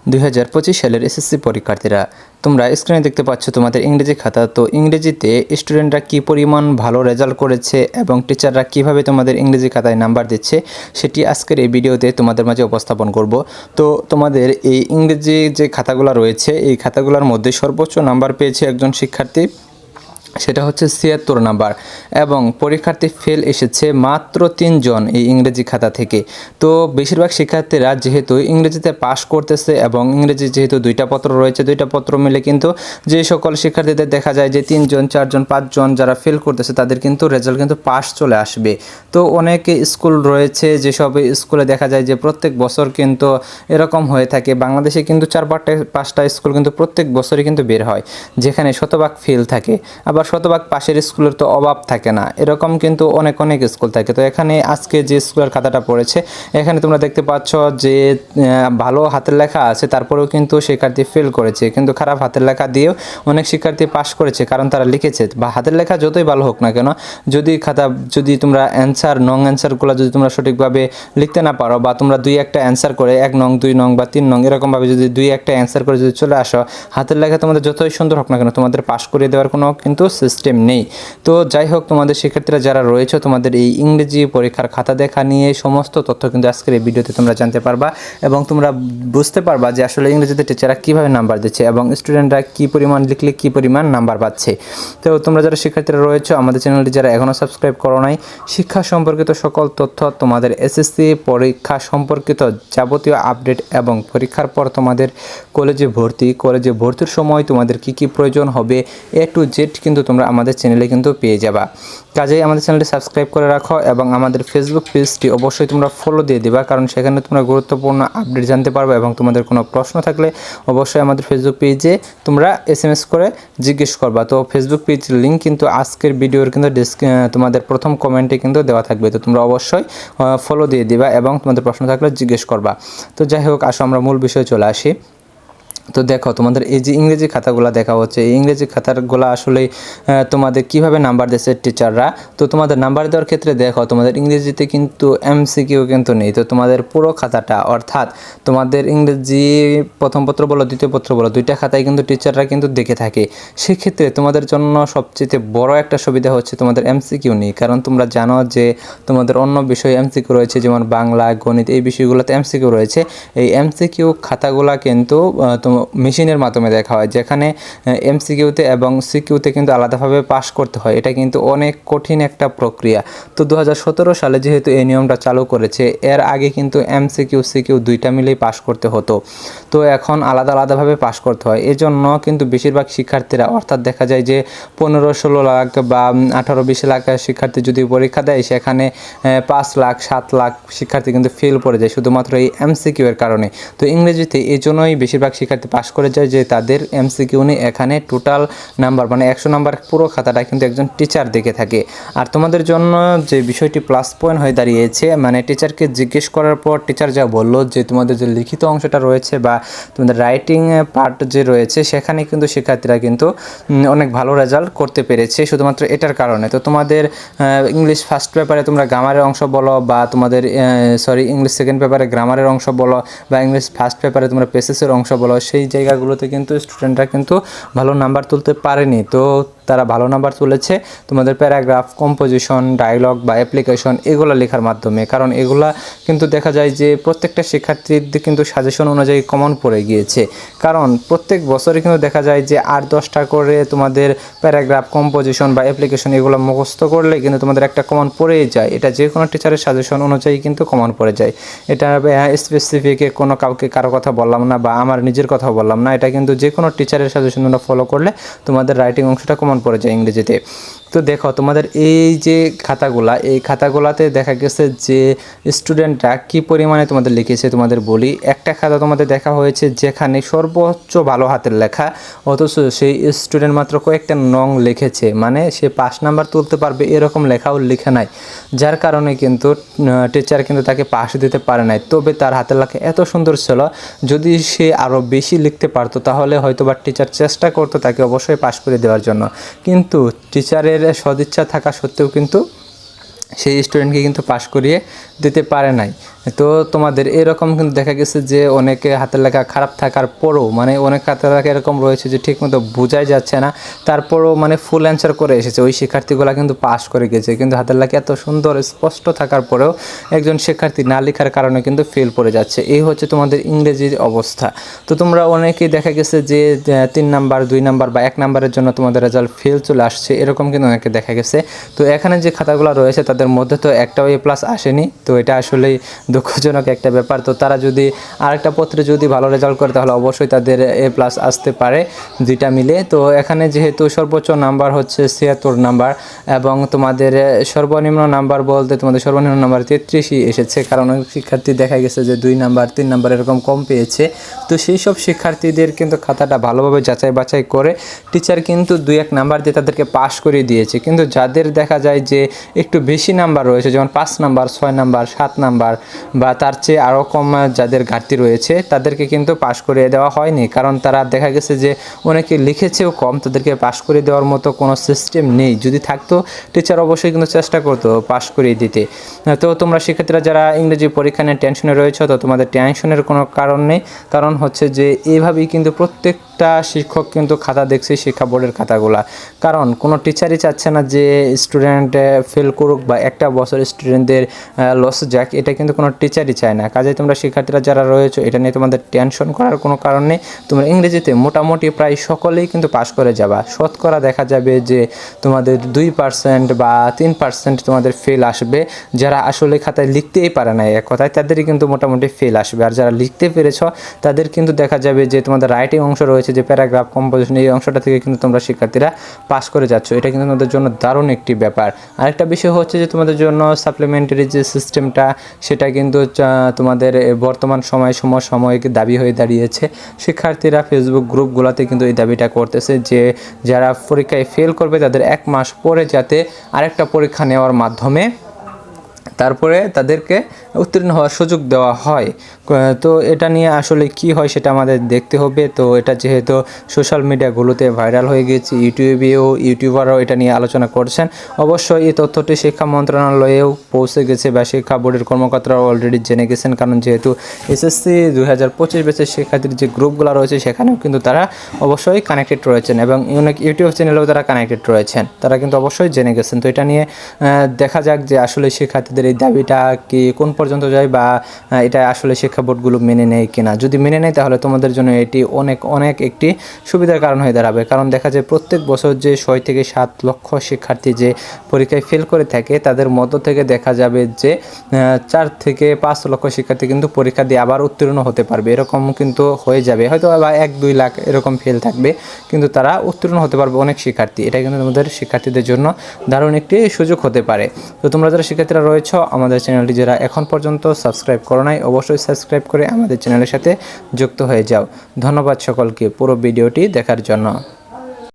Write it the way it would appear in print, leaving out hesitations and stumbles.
2025 সালের এসএসসি পরীক্ষার্থীরা, তোমরা স্ক্রিনে দেখতে পাচ্ছ তোমাদের ইংরেজি খাতা। তো ইংরেজিতে স্টুডেন্টরা কী পরিমাণ ভালো রেজাল্ট করেছে এবং টিচাররা কিভাবে তোমাদের ইংরেজি খাতায় নাম্বার দিচ্ছে সেটি আজকের এই ভিডিওতে তোমাদের মাঝে উপস্থাপন করব। তো তোমাদের এই ইংরেজি যে খাতাগুলো রয়েছে, এই খাতাগুলোর মধ্যে সর্বোচ্চ নাম্বার পেয়েছে একজন শিক্ষার্থী, সেটা হচ্ছে 76 নাম্বার, এবং পরীক্ষার্থী ফেল এসেছে মাত্র 3 জন এই ইংরেজি খাতা থেকে। তো বেশিরভাগ শিক্ষার্থীরা যেহেতু ইংরেজিতে পাশ করতেছে এবং ইংরেজি যেহেতু 2টা পত্র রয়েছে, 2টা পত্র মিলে কিন্তু যে সকল শিক্ষার্থীদের দেখা যায় যে 3 জন 4 জন 5 জন যারা ফেল করতেছে তাদের কিন্তু রেজাল্ট কিন্তু পাস চলে আসবে। তো অনেক স্কুল রয়েছে যেসব স্কুলে দেখা যায় যে প্রত্যেক বছর কিন্তু এরকম হয়ে থাকে। বাংলাদেশে কিন্তু 4-5টা স্কুল কিন্তু প্রত্যেক বছরই কিন্তু বের হয় যেখানে শতভাগ ফেল থাকে, আবার শতভাগ পাশের স্কুলের তো অভাব থাকে না, এরকম কিন্তু অনেক স্কুল থাকে। তো এখানে আজকে যে স্কুলের খাতাটা পড়েছে, এখানে তোমরা দেখতে পাচ্ছ যে ভালো হাতের লেখা আছে, তারপরেও কিন্তু শিক্ষার্থী ফেল করেছে। কিন্তু খারাপ হাতের লেখা দিয়েও অনেক শিক্ষার্থী পাস করেছে, কারণ তারা লিখেছে। বা হাতের লেখা যতই ভালো হোক না কেন, যদি তোমরা অ্যান্সার নং অ্যান্সারগুলো যদি তোমরা সঠিকভাবে লিখতে না পারো, বা তোমরা 2-1টা অ্যান্সার করে 1 নং 2 নং বা 3 নং এরকমভাবে যদি 2-1টা অ্যান্সার করে যদি চলে আসো, হাতের লেখা তোমাদের যতই সুন্দর হোক না কেন, তোমাদের পাস করিয়ে দেওয়ার কোনো কিন্তু সিস্টেম নেই। তো যাই হোক, তোমাদের শিক্ষার্থীরা যারা রয়েছে, তোমাদের এই ইংরেজি পরীক্ষার খাতা দেখা নিয়ে সমস্ত তথ্য কিন্তু আজকের এই ভিডিওতে তোমরা জানতে পারবা, এবং তোমরা বুঝতে পারবা যে আসলে ইংরেজিতে টিচাররা কীভাবে নাম্বার দিচ্ছে এবং স্টুডেন্টরা কী পরিমাণ লিখলে কী পরিমাণ নাম্বার পাচ্ছে। তো তোমরা যারা শিক্ষার্থীরা রয়েছে, আমাদের চ্যানেলটি যারা এখনও সাবস্ক্রাইব করো নাই, শিক্ষা সম্পর্কিত সকল তথ্য, তোমাদের এসএসসি পরীক্ষা সম্পর্কিত যাবতীয় আপডেট এবং পরীক্ষার পর তোমাদের কলেজে ভর্তির সময় তোমাদের কী কী প্রয়োজন হবে, A to Z কিন্তু তোমরা আমাদের চ্যানেলে কিন্তু পেয়ে যাবা। কাজেই আমাদের চ্যানেলটি সাবস্ক্রাইব করে রাখো এবং আমাদের ফেসবুক পেজটি অবশ্যই তোমরা ফলো দিয়ে দিবা, কারণ সেখানে তোমরা গুরুত্বপূর্ণ আপডেট জানতে পারবে। এবং তোমাদের কোনো প্রশ্ন থাকলে অবশ্যই আমাদের ফেসবুক পেজে তোমরা SMS করে জিজ্ঞেস করবা। তো ফেসবুক পেজ লিঙ্ক কিন্তু আজকের ভিডিওর কিন্তু তোমাদের প্রথম কমেন্টে কিন্তু দেওয়া থাকবে। তো তোমরা অবশ্যই ফলো দিয়ে দিবা এবং তোমাদের প্রশ্ন থাকলে জিজ্ঞেস করবা। তো যাই হোক, আসো আমরা মূল বিষয়ে চলে আসি। তো দেখো, তোমাদের এই যে ইংরেজি খাতাগুলো দেখা হচ্ছে, এই ইংরেজি খাতাগুলো আসলে তোমাদের কিভাবে নাম্বার দিচ্ছে টিচাররা। তো তোমাদের নাম্বার দেওয়ার ক্ষেত্রে দেখো, তোমাদের ইংরেজিতে কিন্তু MCQ কিন্তু নেই। তো তোমাদের পুরো খাতাটা, অর্থাৎ তোমাদের ইংরেজি প্রথম পত্র বলো, দ্বিতীয় পত্র বলো, 2টা খাতায় কিন্তু টিচাররা কিন্তু দেখে থাকে। সেক্ষেত্রে তোমাদের জন্য সবচেয়ে বড় একটা সুবিধা হচ্ছে তোমাদের MCQ নেই, কারণ তোমরা জানো যে তোমাদের অন্য বিষয়ে MCQ রয়েছে, যেমন বাংলা, গণিত, এই বিষয়গুলোতে MCQ রয়েছে। এই MCQ খাতাগুলা কিন্তু মেশিনের মাধ্যমে দেখা হয়, যেখানে MCQতে এবং CQতে কিন্তু আলাদাভাবে পাস করতে হয়। এটা কিন্তু অনেক কঠিন একটা প্রক্রিয়া। তো 2017 সালে যেহেতু এই নিয়মটা চালু করেছে, এর আগে কিন্তু MCQ CQ 2টা মিলেই পাস করতে হতো। তো এখন আলাদাভাবে পাস করতে হয়। এজন্য কিন্তু বেশিরভাগ শিক্ষার্থীরা, অর্থাৎ দেখা যায় যে 15-16 লাখ বা 18-20 লাখ শিক্ষার্থী যদি পরীক্ষা দেয়, সেখানে 5 লাখ 7 লাখ শিক্ষার্থী কিন্তু ফেল করে যায় শুধুমাত্র এই MCQ এর কারণে। তো ইংরেজিতে এই জন্যই বেশিরভাগ শিক্ষার্থী পাস করে যায় যে তাদের MCQ নেই। এখানে টোটাল নাম্বার মানে 100 নাম্বার পুরো খাতাটা কিন্তু একজন টিচার দেখে থাকে। আর তোমাদের জন্য যে বিষয়টি প্লাস পয়েন্ট হয়ে দাঁড়িয়েছে, মানে টিচারকে জিজ্ঞেস করার পর টিচার যা বললো যে তোমাদের যে লিখিত অংশটা রয়েছে বা তোমাদের রাইটিং পার্ট যে রয়েছে, সেখানে কিন্তু শিক্ষার্থীরা কিন্তু অনেক ভালো রেজাল্ট করতে পেরেছে শুধুমাত্র এটার কারণে। তো তোমাদের ইংলিশ ফার্স্ট পেপারে তোমরা গ্রামারের অংশ বলো, বা তোমাদের ইংলিশ সেকেন্ড পেপারে গ্রামারের অংশ বলো, বা ইংলিশ ফার্স্ট পেপারে তোমরা পেসেসের অংশ বলো, সেই জায়গাগুলোতে কিন্তু স্টুডেন্টরা কিন্তু ভালো নাম্বার তুলতে পারেনি। তো তারা ভালো নাম্বার তুলেছে তোমাদের প্যারাগ্রাফ, কম্পোজিশন, ডায়লগ বা অ্যাপ্লিকেশন এগুলো লেখার মাধ্যমে। কারণ এগুলা কিন্তু দেখা যায় যে প্রত্যেকটা শিক্ষার্থীর কিন্তু সাজেশন অনুযায়ী কমন পড়ে গিয়েছে। কারণ প্রত্যেক বছরে কিন্তু দেখা যায় যে 8-10টা করে তোমাদের প্যারাগ্রাফ, কম্পোজিশন বা অ্যাপ্লিকেশন এগুলো মুখস্থ করলে কিন্তু তোমাদের একটা কমন পড়েই যায়। এটা যে কোনো টিচারের সাজেশন অনুযায়ী কিন্তু কমন পড়ে যায়। এটা স্পেসিফিকে কারো কথা বললাম না, বা আমার নিজের কথা বললাম না। এটা কিন্তু যে কোনো টিচারের সাজেশন তোমরা ফলো করলে তোমাদের রাইটিং অংশটা কমন পড়ে যায় ইংরেজিতে। তো দেখো, তোমাদের এই যে এই খাতাগুলাতে দেখা গেছে যে স্টুডেন্টরা কী পরিমাণে তোমাদের লিখেছে। তোমাদের বলি, একটা খাতা তোমাদের দেখা হয়েছে যেখানে সর্বোচ্চ ভালো হাতের লেখা, অথচ সেই স্টুডেন্ট মাত্র কয়েকটা নং লিখেছে, মানে সে 5 নাম্বার তুলতে পারবে এরকম লেখাও লিখে নাই, যার কারণে কিন্তু টিচার কিন্তু তাকে পাস দিতে পারে নাই। তবে তার হাতের লেখা এত সুন্দর ছিল, যদি সে আরও বেশি লিখতে পারতো তাহলে হয়তো বা টিচার চেষ্টা করতো তাকে অবশ্যই পাস করে দেওয়ার জন্য। কিন্তু টিচারের সদিচ্ছা থাকা সত্ত্বেও কিন্তু সেই স্টুডেন্টকে কিন্তু পাস করিয়ে দিতে পারে নাই। তো তোমাদের এরকম কিন্তু দেখা গেছে যে অনেকে হাতের লেখা খারাপ থাকার পরও মানে অনেক হাতের লেখা এরকম রয়েছে যে ঠিকমতো বোঝাই যাচ্ছে না, তারপরও মানে ফুল অ্যান্সার করে এসেছে, ওই শিক্ষার্থীগুলো কিন্তু পাস করে গেছে। কিন্তু হাতের লেখা এত সুন্দর স্পষ্ট থাকার পরেও একজন শিক্ষার্থী না লেখার কারণে কিন্তু ফেল পড়ে যাচ্ছে। এই হচ্ছে তোমাদের ইংরেজির অবস্থা। তো তোমরা অনেকেই দেখা গেছে যে 3 নাম্বার 2 নাম্বার বা 1 নাম্বারের জন্য তোমাদের রেজাল্ট ফেল চলে আসছে, এরকম কিন্তু অনেকে দেখা গেছে। তো এখানে যে খাতাগুলো রয়েছে তাদের মধ্যে তো একটাও A+ আসেনি, তো এটা আসলেই দুঃখজনক একটা ব্যাপার। তো তারা যদি আরেকটা পত্রে যদি ভালো রেজাল্ট করে তাহলে অবশ্যই তাদের A+ আসতে পারে দুইটা মিলে। তো এখানে যেহেতু সর্বোচ্চ নাম্বার হচ্ছে 76 নাম্বার এবং তোমাদের সর্বনিম্ন নাম্বার বলতে তোমাদের সর্বনিম্ন নাম্বার 33ই এসেছে, কারণ অনেক শিক্ষার্থী দেখা গেছে যে 2 নাম্বার 3 নাম্বার এরকম কম পেয়েছে। তো সেই সব শিক্ষার্থীদের কিন্তু খাতাটা ভালোভাবে যাচাই বাছাই করে টিচার কিন্তু 2-1 নাম্বার দিয়ে তাদেরকে পাস করে দিয়েছে। কিন্তু যাদের দেখা যায় যে একটু বেশি নাম্বার রয়েছে, যেমন 5 নাম্বার 6 নাম্বার 7 নাম্বার বা তার চেয়ে আরও কম যাদের ঘাটতি রয়েছে তাদেরকে কিন্তু পাস করে দেওয়া হয়নি, কারণ তারা দেখা গেছে যে অনেকে লিখেছেও কম, তাদেরকে পাস করে দেওয়ার মতো কোনো সিস্টেম নেই। যদি থাকতো টিচার অবশ্যই কিন্তু চেষ্টা করতো পাস করিয়ে দিতে। তো তোমরা শিক্ষার্থীরা যারা ইংরেজি পরীক্ষা নিয়ে টেনশনে রয়েছে, তো তোমাদের টেনশনের কোনো কারণ নেই, কারণ হচ্ছে যে এইভাবেই কিন্তু প্রত্যেকটা শিক্ষক কিন্তু খাতা দেখছে, শিক্ষা বোর্ডের খাতাগুলা। কারণ কোনো টিচারই চাচ্ছে না যে স্টুডেন্ট ফেল করুক বা একটা বছর স্টুডেন্টদের লস যাক, এটা কিন্তু কোনো টিচারই চায় না। কাজেই তোমরা শিক্ষার্থীরা যারা রয়েছে এটা নিয়ে তোমাদের টেনশন করার কোনো কারণ নেই। তোমরা ইংরেজিতে মোটামুটি প্রায় সকলেই কিন্তু পাস করে যাবা। শতকরা দেখা যাবে যে তোমাদের 2% বা 3% তোমাদের ফেল আসবে, যারা আসলে খাতায় লিখতেই পারে না, এক কথায় তাদেরই কিন্তু মোটামুটি ফেল আসবে। আর যারা লিখতে পেরেছ তাদের কিন্তু দেখা যাবে যে তোমাদের রাইটিং অংশ রয়েছে যে প্যারাগ্রাফ কম্পোজিশন, এই অংশটা থেকে কিন্তু তোমরা শিক্ষার্থীরা পাস করে যাচ্ছ। এটা কিন্তু তোমাদের জন্য দারুণ একটি ব্যাপার। আরেকটা বিষয় হচ্ছে যে তোমাদের জন্য সাপ্লিমেন্টারি যে সিস্টেমটা সেটা কিন্তু তোমাদের বর্তমান সমসাময়িক দাবি হয়ে দাঁড়িয়েছে। শিক্ষার্থীরা ফেসবুক গ্রুপগুলোতে কিন্তু এই দাবিটা করতেছে যে যারা পরীক্ষায় ফেল করবে তাদের 1 মাস পরে যাতে আরেকটা পরীক্ষা নেওয়ার মাধ্যমে তারপরে তাদেরকে উত্তীর্ণ হওয়ার সুযোগ দেওয়া হয়। তো এটা নিয়ে আসলে কি হয় সেটা আমাদের দেখতে হবে। তো এটা যেহেতু সোশ্যাল মিডিয়াগুলোতে ভাইরাল হয়ে গেছে, ইউটিউবারও এটা নিয়ে আলোচনা করছেন, অবশ্যই এই তথ্যটি শিক্ষা মন্ত্রণালয়েও পৌঁছে গেছে বা শিক্ষা বোর্ডের কর্মকর্তারাও অলরেডি জেনে গেছেন, কারণ যেহেতু এসএসসি 2025 ব্যাচের শিক্ষার্থীর যে গ্রুপগুলো রয়েছে সেখানেও কিন্তু তারা অবশ্যই কানেক্টেড রয়েছেন এবং অনেক ইউটিউব চ্যানেলেও তারা কানেক্টেড রয়েছেন, তারা কিন্তু অবশ্যই জেনে গেছেন। তো এটা নিয়ে দেখা যাক যে আসলে শিক্ষার্থীদের এই দাবিটা কি কোন পর্যন্ত যায় বা এটা আসলে শিক্ষা বোর্ডগুলো মেনে নেয় কিনা। যদি মেনে নেয় তাহলে তোমাদের জন্য এটি অনেক একটি সুবিধার কারণ হয়ে দাঁড়াবে, কারণ দেখা যায় প্রত্যেক বছর যে 6 থেকে 7 লক্ষ শিক্ষার্থী যে পরীক্ষায় ফেল করে থাকে তাদের মধ্য থেকে দেখা যাবে যে 4 থেকে 5 লক্ষ শিক্ষার্থী কিন্তু পরীক্ষা দিয়ে আবার উত্তীর্ণ হতে পারবে, এরকম কিন্তু হয়ে যাবে। হয়তো বা 1-2 লাখ এরকম ফেল থাকবে, কিন্তু তারা উত্তীর্ণ হতে পারবে অনেক শিক্ষার্থী। এটা কিন্তু তোমাদের শিক্ষার্থীদের জন্য দারুণ একটি সুযোগ হতে পারে। তো তোমরা যারা শিক্ষার্থীরা রয়েছ আমাদের চ্যানেলটি যারা এখন পর্যন্ত সাবস্ক্রাইব করো নাই অবশ্যই সাবস্ক্রাইব করে আমাদের চ্যানেলের সাথে যুক্ত হয়ে যাও। ধন্যবাদ সকলকে পুরো ভিডিওটি দেখার জন্য।